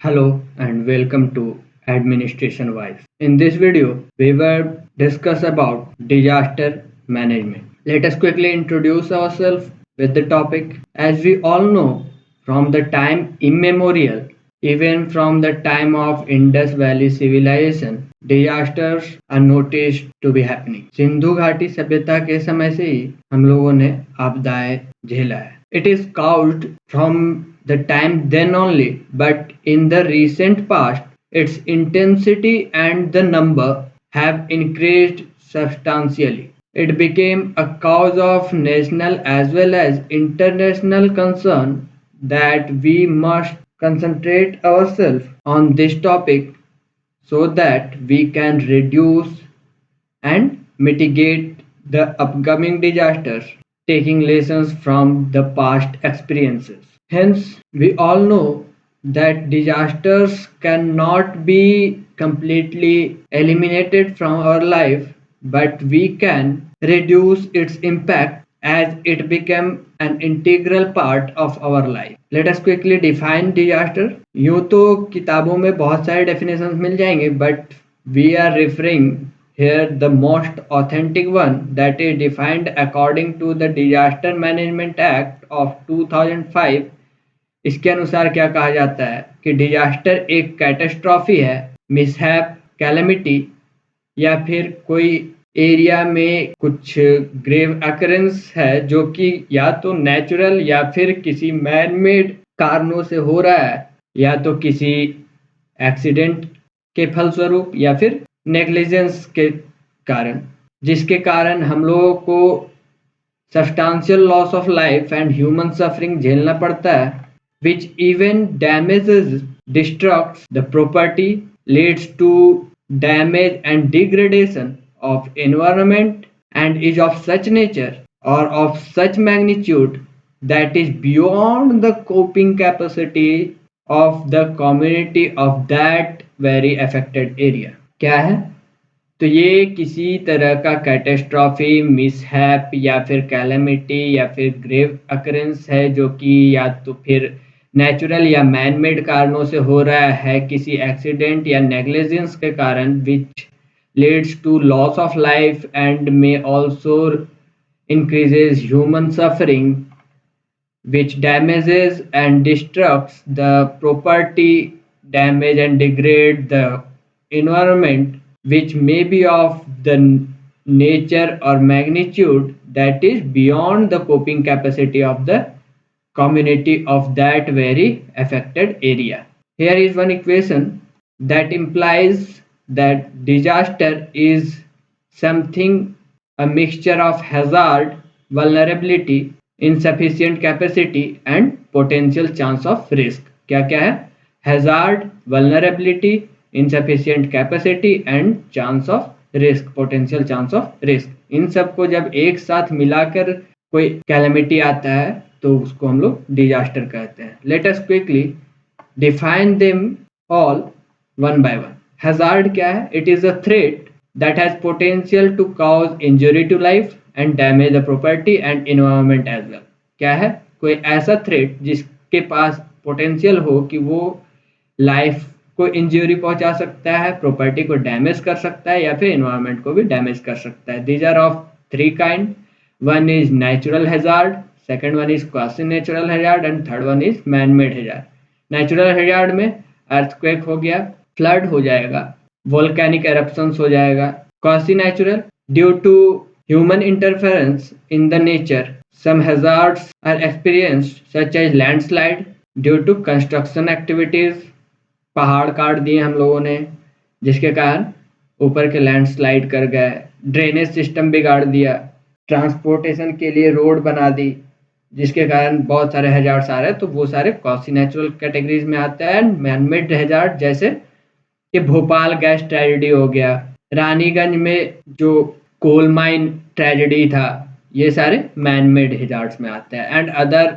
Hello and welcome to Administration Wise. In this video, we will discuss about disaster management. Let us quickly introduce ourselves with the topic. As we all know, from the time immemorial, even from the time of Indus Valley civilization, disasters are noticed to be happening. Sindhu घाटी सभ्यता के समय से ही हम लोगों ने आपदाएं झेला है. It is caused from the time then only, but in the recent past, its intensity and the number have increased substantially. It became a cause of national as well as international concern that we must concentrate ourselves on this topic so that we can reduce and mitigate the upcoming disasters, taking lessons from the past experiences. Hence, we all know that disasters cannot be completely eliminated from our life, but we can reduce its impact as it become an integral part of our life. Let us quickly define disaster. यूं तो किताबों में बहुत सारे definitions मिल जाएंगे, but we are referring here the most authentic one that is defined according to the Disaster Management Act of 2005. इसके अनुसार क्या कहा जाता है कि डिजास्टर एक कैटास्ट्रॉफी है, मिसहैप, कैलेमिटी या फिर कोई एरिया में कुछ ग्रेव अकरेंस है जो कि या तो नेचुरल या फिर किसी मैन मेड कारणों से हो रहा है, या तो किसी एक्सीडेंट के फलस्वरूप या फिर नेग्लिजेंस के कारण, जिसके कारण हम लोगों को substantial loss of life and human suffering झेलना पड़ता है, which even damages, destructs the property, leads to damage and degradation of environment, and is of such nature or of such magnitude that is beyond the coping capacity of the community of that very affected area. क्या है? तो ये किसी तरह का catastrophe, mishap या फिर calamity या फिर ग्रेव अकरेंस है जो कि या तो फिर नेचुरल या मैन मेड कारणों से हो रहा है, किसी एक्सीडेंट या नेग्लिजेंस के कारण, which leads to loss of life and may also increases human suffering, which damages and destructs the property, damage and degrade the environment, which may be of the nature or magnitude that is beyond the coping capacity of the community of that very affected area. Here is one equation that implies that disaster is something, a mixture of hazard, vulnerability, insufficient capacity and potential chance of risk. क्या क्या है? Hazard, vulnerability, insufficient capacity and chance of risk, potential chance of risk. इन सबको जब एक साथ मिलाकर कोई calamity आता है तो उसको हम लोग डिजास्टर कहते हैं. Let us quickly define them all one by one. Hazard क्या है? It is a threat that has potential to cause injury to life and damage the property and environment as well. क्या है? कोई ऐसा threat जिसके पास potential हो कि वो लाइफ को इंजरी पहुंचा सकता है, प्रॉपर्टी को डैमेज कर सकता है या फिर एनवायरनमेंट को भी डैमेज कर सकता है. These are of three kind. One is natural hazard, second one is quasi natural hazard and third one is man made hazard. Natural hazard में earthquake हो गया, flood हो जाएगा, volcanic eruptions हो जाएगा. quasi natural, due to human interference in the nature, some hazards are experienced such as landslide due to construction activities. पहाड़ काट दिए हम लोगों ने जिसके कारण ऊपर के लैंडस्लाइड कर गए, ड्रेनेज सिस्टम बिगाड़ दिया, ट्रांसपोर्टेशन के लिए रोड बना दी जिसके कारण बहुत सारे हैजार्ड्स आ रहे हैं, तो वो सारे क्वासी नेचुरल कैटेगरीज में आते हैं. मैनमेड हैजार्ड जैसे कि भोपाल गैस ट्रेजेडी हो गया, रानीगंज में जो कोल माइन ट्रेजेडी था, ये सारे मैनमेड हैजार्ड्स में आते हैं. एंड अदर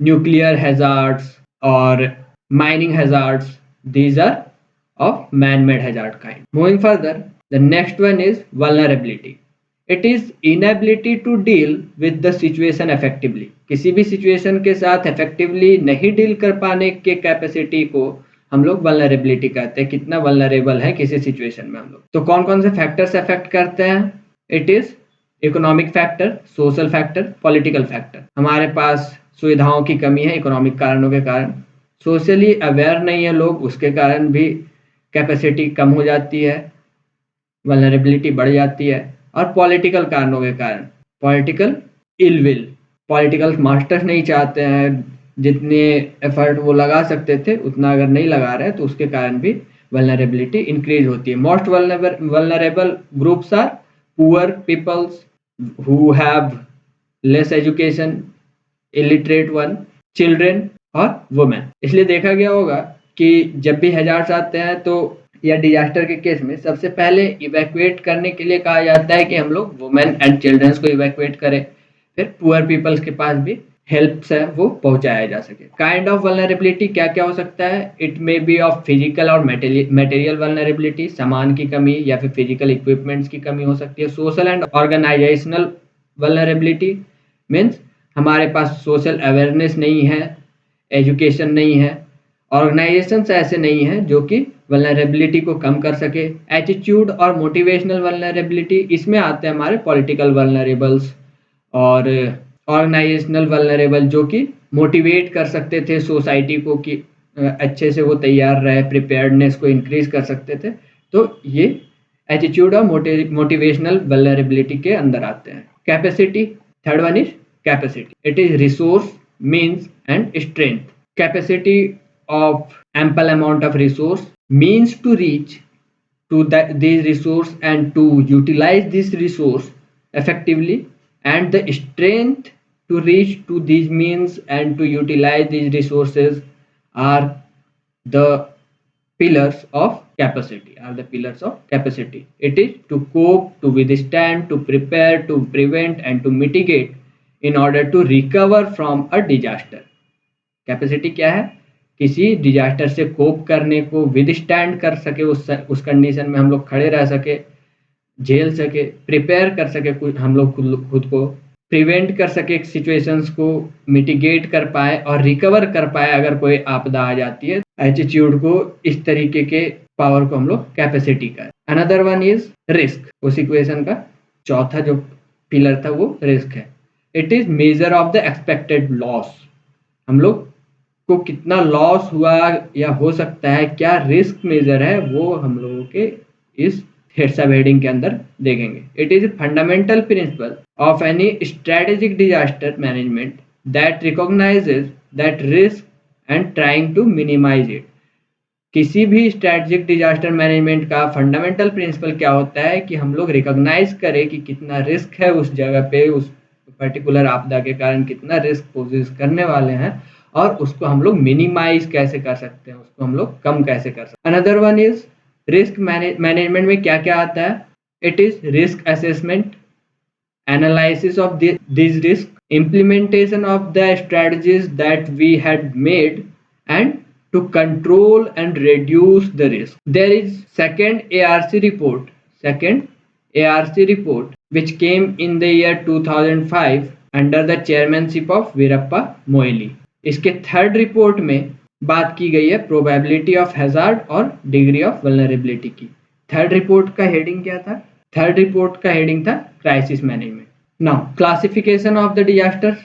न्यूक्लियर हैजार्ड्स और mining hazards, these are of man-made hazard kind. Moving further, the next one is vulnerability. It is inability to deal with the situation effectively. किसी भी situation के साथ effectively नहीं deal कर पाने के capacity को हम लोग वल्नरेबिलिटी कहते हैं, कितना वल्नरेबल है किसी सिचुएशन में हम लोग। तो कौन कौन से फैक्टर्स अफेक्ट करते हैं? It is economic factor, social factor, political factor. हमारे पास सुविधाओं की कमी है इकोनॉमिक कारणों के कारण, सोशली अवेयर नहीं है लोग, उसके कारण भी कैपेसिटी कम हो जाती है, वल्नरेबिलिटी बढ़ जाती है। और पॉलिटिकल कारणों के कारण, पॉलिटिकल इलविल, पॉलिटिकल मास्टर्स नहीं चाहते हैं, जितने एफर्ट वो लगा सकते थे उतना अगर नहीं लगा रहे तो उसके कारण भी वल्नरेबिलिटी इंक्रीज होती है। Most vulnerable groups are poor peoples who have less education, illiterate one, children और वुमेन। इसलिए देखा गया होगा कि जब भी हैजार्ड्स आते हैं तो या डिजास्टर के केस में सबसे पहले इवैक्यूएट करने के लिए कहा जाता है कि हम लोग वुमेन एंड चिल्ड्रंस को इवैक्यूएट करें, फिर पुअर पीपल्स के पास भी हेल्प से वो पहुंचाया जा सके। काइंड ऑफ वल्नरेबिलिटी क्या क्या हो सकता है? It may be of physical और मटेरियल वल्नरेबिलिटी, सामान की कमी या फिर फिजिकल इक्विपमेंट्स की कमी हो सकती है। Social and organisational vulnerability means हमारे पास सोशल अवेयरनेस नहीं है, एजुकेशन नहीं है, ऑर्गेनाइजेशंस ऐसे नहीं हैं जो कि वल्नरेबिलिटी को कम कर सके। एटीट्यूड और मोटिवेशनल वल्नरेबिलिटी, इसमें आते हैं हमारे पॉलिटिकल वल्नरेबल्स और ऑर्गेनाइजेशनल वल्नरेबल जो कि मोटिवेट कर सकते थे सोसाइटी को कि अच्छे से वो तैयार रहे, प्रिपेयर्डनेस को इंक्रीज कर सकते थे। तो ये एटीट्यूड और मोटिवेशनल वल्नरेबिलिटी के अंदर आते हैं। Capacity, third one is capacity. It is resource, means and strength. Capacity of ample amount of resource, means to reach to these resource and to utilize this resource effectively, and the strength to reach to these means and to utilize these resources are the pillars of capacity. It is to cope, to withstand, to prepare, to prevent and to mitigate in order to recover from a disaster. Capacity क्या है? किसी disaster से कोप करने को, withstand कर सके, उस condition में हम लोग खड़े रह सके, झेल सके, प्रिपेयर कर सके हम लोग खुद को, प्रिवेंट कर सके सिचुएशंस को, मिटिगेट कर पाए और रिकवर कर पाए अगर कोई आपदा आ जाती है। एटीट्यूड को, इस तरीके के पावर को हम लोग कैपेसिटी का। Another one is risk. उस इक्वेशन का चौथा जो पिलर था वो रिस्क है। It is measure of the expected loss. हम लोग को कितना लॉस हुआ या हो सकता है, क्या रिस्क मेजर है, वो हम लोगों के इस सब हेडिंग के अंदर देखेंगे। It is fundamental principle of any strategic disaster management that recognises that risk and trying to minimise it. किसी भी स्ट्रेटेजिक डिजास्टर मैनेजमेंट का फंडामेंटल प्रिंसिपल क्या होता है कि हम लोग रिकॉग्नाइज करें कि कितना रिस्क है उस जगह पे, उस पर्टिकुलर आपदा के कारण कितना रिस्क पोजेस करने वाले हैं और उसको हम लोग मिनिमाइज कैसे कर सकते हैं, उसको हम लोग कम कैसे कर सकते हैं। Another one is risk management में क्या क्या आता है? It is risk assessment, analysis of this risk, implementation of the strategies that we had made, and to control and reduce the risk. There is second ARC report which came in the year 2005 under the chairmanship of Veerappa Moily. इसके third report में बात की गई है probability of hazard और degree of vulnerability की। Third report का heading क्या था? थर्ड रिपोर्ट का हेडिंग था crisis management. Now, classification of the disasters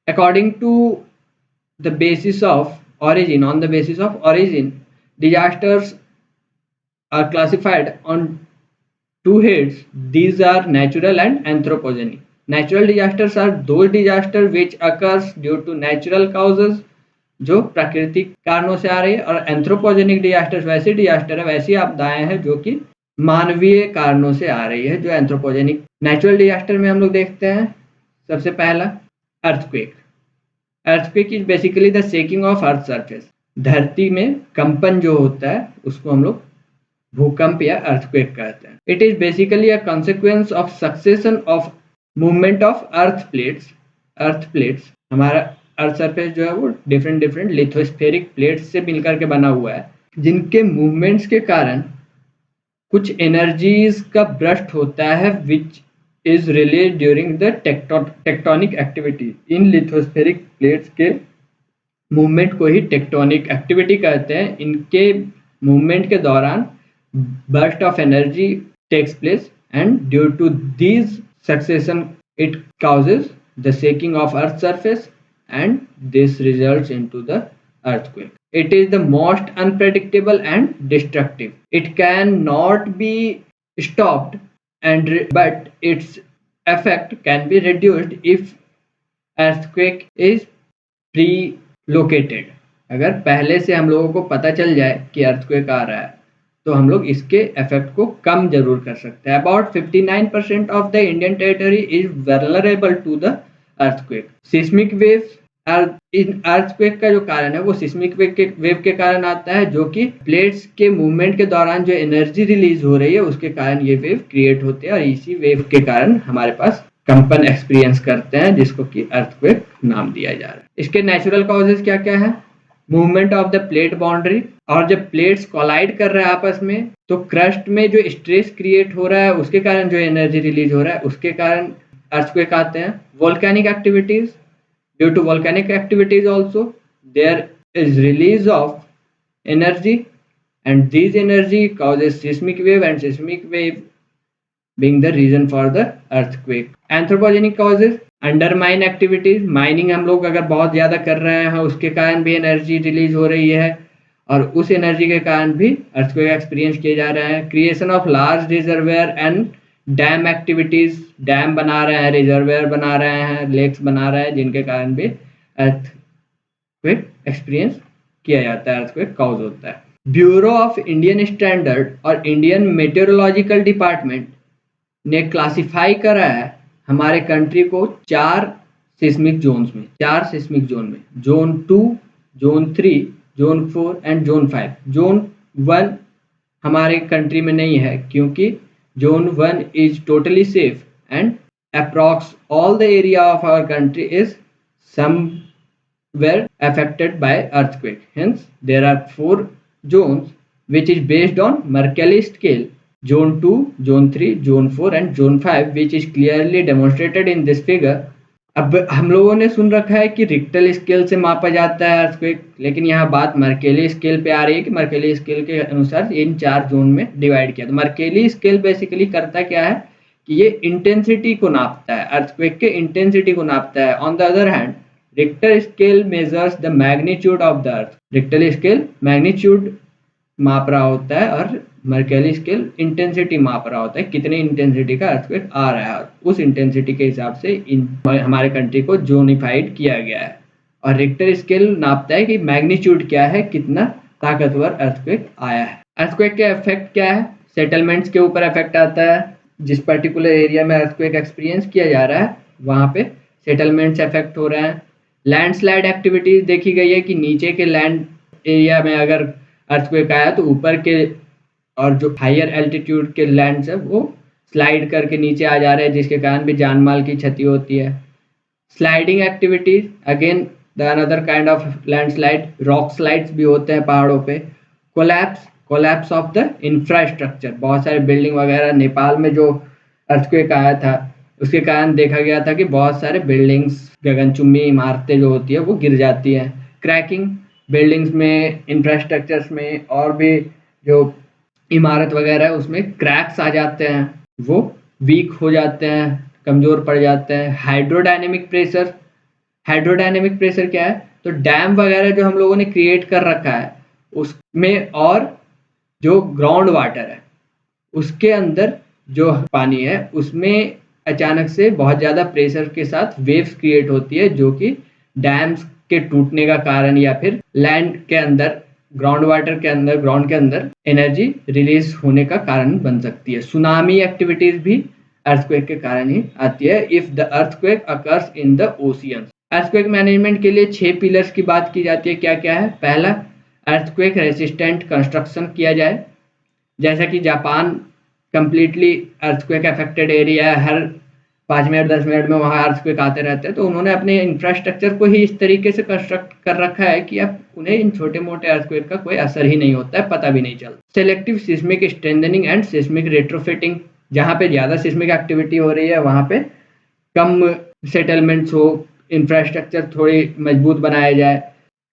according to the basis of origin. On the basis of origin, disasters are classified on two heads. These are natural and anthropogenic. Natural disasters are those disasters which occurs due to natural causes, जो प्राकृतिक कारणों से आ रही है, और anthropogenic disasters वैसे disaster है, वैसी आपदाएं हैं जो कि मानवीय कारणों से आ रही है, जो एंथ्रोपोजेनिक। नेचुरल डिजास्टर में हम लोग देखते हैं सबसे पहला earthquake. Earthquake is basically the shaking of earth surface. धरती में कंपन जो होता है उसको हम लोग भूकंप या अर्थक्वेक कहते हैं। It is basically a consequence of succession of movement of earth plates. हमारा अर्थ सरफेस जो है वो डिफरेंट लिथोस्फेरिक प्लेट्स से मिलकर के बना हुआ है, जिनके मूवमेंट्स के कारण कुछ एनर्जीज का ब्रस्ट होता है which is release during the tectonic activity. In lithospheric plates के मूवमेंट को ही टेक्टोनिक एक्टिविटी कहते हैं। इनके मूवमेंट के दौरान burst of energy takes place, and due to these succession it causes the shaking of earth's surface, and this results into the earthquake. It is the most unpredictable and destructive. It cannot be stopped, but its effect can be reduced if earthquake is pre-located. अगर पहले से हम लोगों को पता चल जाए कि अर्थक्वेक आ रहा है तो हम लोग इसके इफेक्ट को कम जरूर कर सकते हैं। About 59% of the Indian territory is vulnerable to the earthquake. Seismic wave in earthquake का जो कारण है वो सिस्मिक वेव के कारण आता है, जो कि प्लेट्स के मूवमेंट के दौरान जो एनर्जी रिलीज हो रही है उसके कारण ये वेव क्रिएट होते हैं, और इसी वेव के कारण हमारे पास कंपन एक्सपीरियंस करते हैं, जिसको कि अर्थक्वेक नाम दिया जा रहा है। इसके नेचुरल कॉजेज क्या क्या है? Movement of the plate boundary, और जब प्लेट्स कोलाइड कर रहे हैं आपस में तो क्रस्ट में जो स्ट्रेस क्रिएट हो रहा है उसके कारण जो एनर्जी रिलीज हो रहा है उसके कारण अर्थक्वेक आते हैं। Volcanic activities, due to volcanic activities also there is release of energy, and this energy causes seismic wave, and seismic wave being the reason for the earthquake. Anthropogenic causes, undermine activities, mining हम लोग अगर बहुत ज़्यादा कर रहे हैं उसके कारण भी एनर्जी रिलीज हो रही है, और उस एनर्जी के कारण भी अर्थक्वेक एक्सपीरियंस किए जा रहे हैं। Creation of large reservoir and dam activities, dam बना रहे हैं, रिजर्वेयर बना रहे हैं, लेक्स बना रहे हैं, जिनके कारण भी अर्थक्वेक एक्सपीरियंस किया जाता है, अर्थक्वेक कॉज होता है। ब्यूरो ऑफ इंडियन स्टैंडर्ड और इंडियन मेटेरोलॉजिकल डिपार्टमेंट ने क्लासिफाई करा है हमारे कंट्री को चार सिस्मिक जोन में, zone 2, zone 3, zone 4 and zone 5। Zone 1 हमारे कंट्री में नहीं है क्योंकि zone 1 is totally safe, and approx all the area of our country is somewhere affected by earthquake. Hence, there are 4 zones which is based on Mercalli scale. Zone 2, Zone 3, Zone 4 and Zone 5, which is clearly demonstrated in this figure. अब हम लोगों ने सुन रखा है कि Richter scale से मापा जाता है अर्थक्वेक, लेकिन यहाँ बात मर्केली स्केल पे आ रही है कि मर्केली स्केल के अनुसार इन 4 जोन में डिवाइड किया। तो मर्केली स्केल बेसिकली करता क्या है कि ये इंटेंसिटी को नापता है, अर्थक्वेक के इंटेंसिटी को नापता है। On the other hand Richter scale measures the magnitude of the earth. Richter scale magnitude माप रहा होता है और मर्केली स्केल इंटेंसिटी माप रहा होता है, कितनी इंटेंसिटी का अर्थक्वेक आ रहा है, उस इंटेंसिटी के हिसाब से हमारे कंट्री को जोनिफाइड किया गया है। और रिक्टर स्केल नापता है कि मैग्नीट्यूड क्या है, कितना ताकतवर अर्थक्वेक आया है। अर्थक्वेक के इफेक्ट क्या है? सेटलमेंट्स के ऊपर इफेक्ट आता है। जिस पर्टिकुलर एरिया में अर्थक्वेक एक्सपीरियंस किया जा रहा है वहाँ पे सेटलमेंट्स इफेक्ट हो रहे हैं। लैंडस्लाइड एक्टिविटीज देखी गई है कि नीचे के लैंड एरिया में अगर अर्थक्वेक आया तो ऊपर के और जो हायर एल्टीट्यूड के लैंड्स है वो स्लाइड करके नीचे आ जा रहे हैं, जिसके कारण भी जान माल की क्षति होती है। Sliding activities, again the another kind of landslide, rock slides भी होते हैं पहाड़ों पे। कोलैप्स ऑफ द इंफ्रास्ट्रक्चर, बहुत सारे बिल्डिंग वगैरह, नेपाल में जो अर्थक्वेक आया था उसके कारण देखा गया था कि बहुत सारे बिल्डिंग्स, गगनचुंबी इमारतें जो होती है वो गिर जाती हैं। क्रैकिंग, बिल्डिंग्स में, इंफ्रास्ट्रक्चर्स में और भी जो इमारत वगैरह है उसमें क्रैक्स आ जाते हैं, वो वीक हो जाते हैं, कमज़ोर पड़ जाते हैं। हाइड्रोडायनेमिक प्रेशर क्या है? तो डैम वगैरह जो हम लोगों ने क्रिएट कर रखा है उसमें, और जो ग्राउंड वाटर है उसके अंदर जो पानी है उसमें अचानक से बहुत ज़्यादा प्रेशर के साथ वेव्स क्रिएट होती है, जो कि डैम्स के टूटने का कारण या फिर लैंड के अंदर, ग्राउंड के अंदर एनर्जी रिलीज होने का कारण बन सकती है। सुनामी एक्टिविटीज भी अर्थक्वेक के कारण ही आती है if the earthquake occurs in the ocean. Earthquake management के लिए 6 पिलर्स की बात की जाती है। क्या क्या है? पहला, अर्थक्वेक रेसिस्टेंट कंस्ट्रक्शन किया जाए, जैसा कि Japan completely earthquake affected area है, हर 5 मिनट 10 मिनट में वहाँ अर्थक्वेक आते रहते हैं, तो उन्होंने अपने इंफ्रास्ट्रक्चर को ही इस तरीके से कंस्ट्रक्ट कर रखा है कि अब उन्हें इन छोटे मोटे अर्थक्वेक का कोई असर ही नहीं होता है, पता भी नहीं चलता। Selective seismic strengthening and seismic retrofitting, जहाँ पे ज़्यादा सिस्मिक एक्टिविटी हो रही है वहाँ पे कम सेटलमेंट्स हो, इंफ्रास्ट्रक्चर थोड़ी मजबूत बनाया जाए।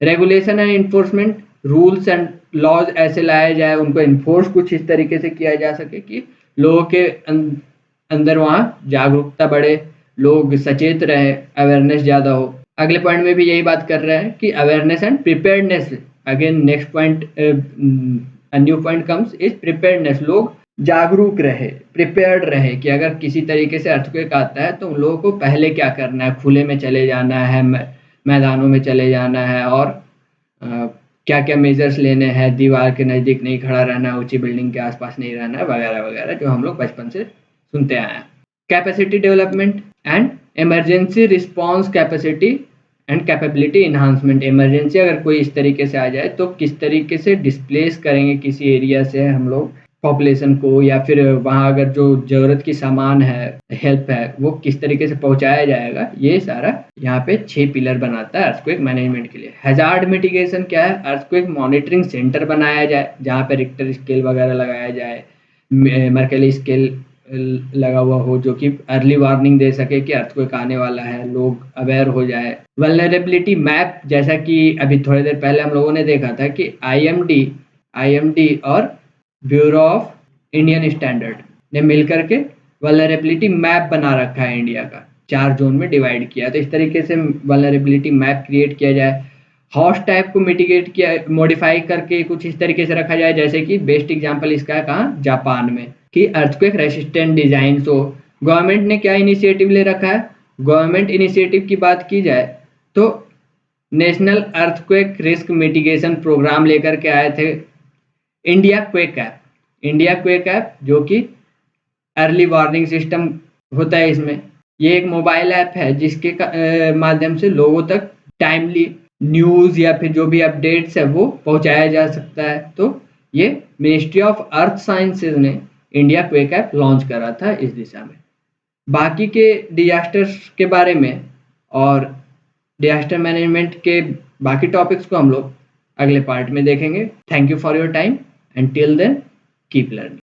Regulation and enforcement, rules and laws ऐसे लाए जाए, उनको इन्फोर्स कुछ इस तरीके से किया जा सके कि लोगों के अंदर वहाँ जागरूकता बढ़े, लोग सचेत रहे, अवेयरनेस ज़्यादा हो। अगले पॉइंट में भी यही बात कर रहे हैं कि awareness and preparedness. Again next point, new point comes is preparedness. लोग जागरूक रहे, प्रिपेयर्ड रहे कि अगर किसी तरीके से अर्थक्वेक आता है तो उन लोगों को पहले क्या करना है, खुले में चले जाना है, मैदानों में चले जाना है, और क्या क्या मेजर्स लेने हैं, दीवार के नज़दीक नहीं खड़ा रहना है, ऊंची बिल्डिंग के आसपास नहीं रहना है, वगैरह वगैरह, जो हम लोग बचपन से सुनते आए हैं। Capacity development and emergency response capacity and capability enhancement. Emergency अगर कोई इस तरीके से आ जाए तो किस तरीके से डिस्प्लेस करेंगे किसी एरिया से हम लोग पॉपुलेशन को, या फिर वहाँ अगर जो ज़रूरत की सामान है, हेल्प है, वो किस तरीके से पहुँचाया जाएगा, ये सारा यहाँ पे 6 पिलर बनाता है अर्थक्वेक मैनेजमेंट के लिए। हैजार्ड मिटिगेशन क्या है? अर्थक्वेक मॉनिटरिंग सेंटर बनाया जाए जहाँ पे रिक्टर स्केल वगैरह लगाया जाए, मर्केली स्केल लगा हुआ हो, जो कि अर्ली वार्निंग दे सके कि अर्थक्वेक आने वाला है, लोग अवेयर हो जाए। वल्नरेबिलिटी मैप, जैसा कि अभी थोड़ी देर पहले हम लोगों ने देखा था कि आईएमडी और ब्यूरो ऑफ इंडियन स्टैंडर्ड ने मिलकर के वल्नरेबिलिटी मैप बना रखा है इंडिया का, 4 जोन में डिवाइड किया। तो इस तरीके से वल्नरेबिलिटी मैप क्रिएट किया जाए। हॉस्ट टाइप को मिटिगेट किया, मॉडिफाई करके कुछ इस तरीके से रखा जाए, जैसे कि बेस्ट एग्जांपल इसका है कहाँ, जापान में, कि अर्थक्वेक रेसिस्टेंट डिजाइन हो। गवर्नमेंट ने क्या इनिशिएटिव ले रखा है? गवर्नमेंट इनिशिएटिव की बात की जाए तो national earthquake risk mitigation programme लेकर के आए थे इंडिया क्वेक ऐप, जो कि अर्ली वार्निंग सिस्टम होता है इसमें। ये एक मोबाइल ऐप है जिसके माध्यम से लोगों तक टाइमली न्यूज़ या फिर जो भी अपडेट्स है वो पहुंचाया जा सकता है। तो ये मिनिस्ट्री ऑफ अर्थ साइंसेज ने इंडिया क्वेक ऐप लॉन्च करा था इस दिशा में। बाकी के डिजास्टर्स के बारे में और डिजास्टर मैनेजमेंट के बाकी टॉपिक्स को हम लोग अगले पार्ट में देखेंगे। Thank you for your time and till then keep learning.